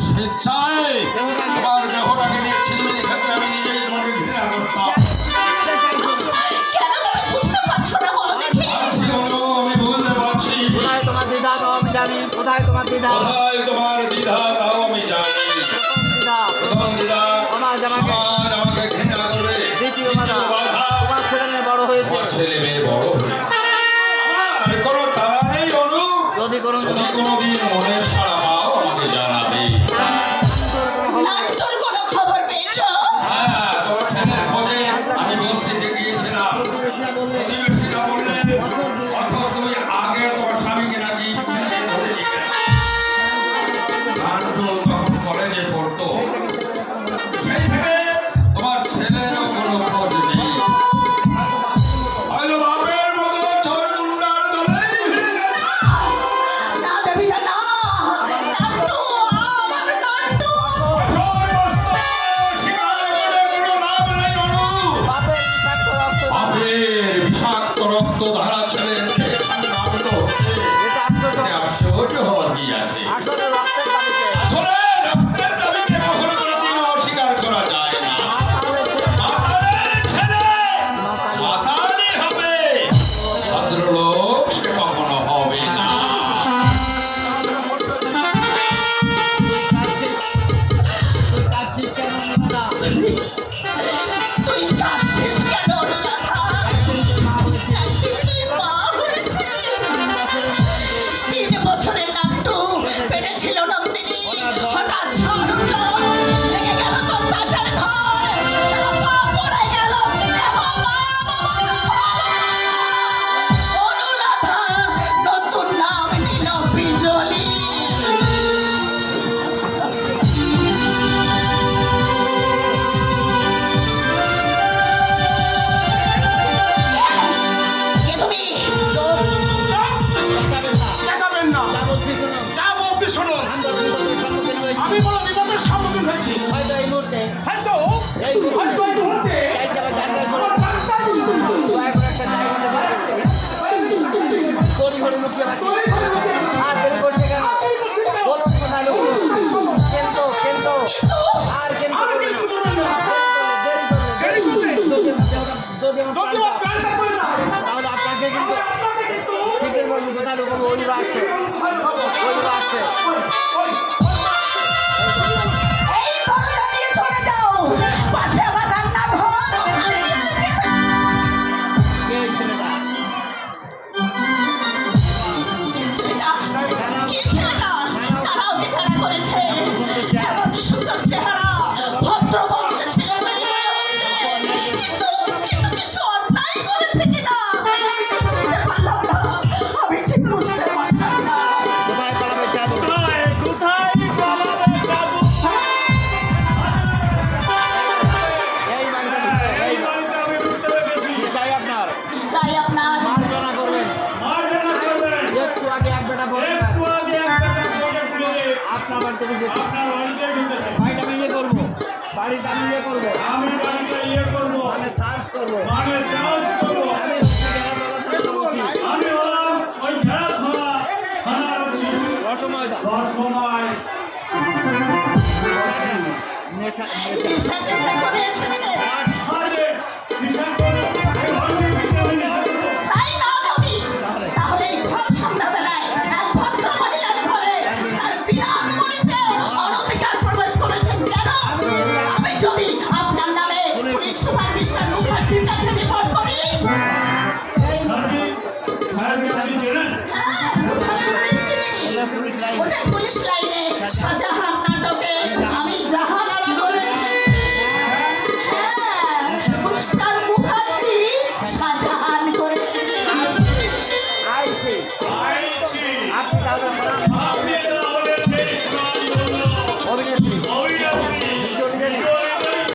স্বেচ্ছায় তোমার দেহটাকে নিয়ে ছিলমিলি খেতে আমি নিজেই তোমাকে ঘৃণা করতাম। কেন তুমি বুঝতে পারছো না বলো দেখি? আমি বুঝতে পারছি। কোথায় তোমার দ্বিধা তাও আমি জানি। কোথায় তোমার দ্বিধা? কোথায় তোমার দ্বিধা তাও আমি জানি। প্রথম দ্বিধা সমাজ আমাকে ঘৃণা করবে। দ্বিতীয় বাধা তোমার ছেলে মেয়ে বড় হয়েছে। ছেলে মেয়ে বড় হয়েছে। আমার কোনো তাড়া নেই অনু। যদি কোনোদিন মনের সাড়া পাও আমাকে জানাবে। নাট্যর কোনো খবর পেয়েছো? হ্যাঁ, তোমার ছেলের খোঁজে আমি বস্তিতে গিয়েছিলাম। প্রতিবেশীরা বললে বছর 2 আগে তোমার স্বামীকে নাকি পুলিশে ধরে নিয়ে গেছে। নাট্য তখন কলেজে পড়তো। সেই থেকে তোমার ছেলেরও কোনো খোঁজ নেই। হয়তো বাপের মতো চোর গুন্ডার দলেই ফিরে গেছে। না দেবী না, নাট্য আমার নাট্য। বাপের বিষাক্ত রক্ত ধারা ছেলের নামিত হচ্ছে। আশ্চর্য হওয়ার কি আছে? আসলে রক্তের দাবিতে আসলে রক্তের দাবিকে কখনো কোনোদিনও অস্বীকার করা যায় না। মাতালের ছেলে মাতালই হবে, ভদ্রলোক সে কখনো হবে না। তুই কাঁদছিস কেন অনুরাধা? একদিন মা হয়েছে। 3 বছরের নাট্টু পেটে ছিল নন্দিনী। হঠাৎ ঝড় উঠল, ভেঙে গেল তোর তাজের ঘর। চাপা পড়ে গেল স্নেহ মা বাবার ঘর। অনুরাধা নতুন নাম নিল বিজলি। কে তুমি? চেঁচাবেন না। যা বলছি শুনুন। আমি বড় বিপদের সম্মুখীন হয়েছি। হয়তো এই মুহূর্তে হয়তো এই মুহূর্তে আমার প্রাণটাই দয়া করে একটা জায়গা মধ্যে বার করতে তরি করে লুকিয়ে রাখি। আর দেরি করছে কেন? বলুন কোথায় লুকিয়ে? কিন্তু আর কিন্তু দেরি করলে যদি আমার প্রাণটা করে দাও। তাহলে আপনাকে কিন্তু ঠিকই বলবো কোথায় লুকাবো। ওইগুলো আসছে। এই দরজা দিয়ে চলে যাও। পাশে আমার রান্নাঘর, ওখানে গিয়ে লুকিয়ে থাকো। কে এই ছেলেটা? কে ছেলেটা? তারা ওকে তাড়া করেছে। এমন সুন্দর চেহারা, ভদ্র বংশের ছেলে মেয়ে মনে হচ্ছে। কিন্তু কিছু অন্যায় করেছে কিনা বুঝতে পারলাম না। আমি ঠিক বুঝতে পারলাম না। কোথায় পালাবে যাবো? এই বাড়িতে কি চাই আপনার? কি চাই আপনার? মার্জনা করবেন। একটু আগে এক বেটা বলতে আপনার বাড়িতে যেতে বাড়িটা আমি করবো। বাড়িটা আমি করবো। মানে সার্চ করবো। আমি রসময়দা নেশা টেশা করে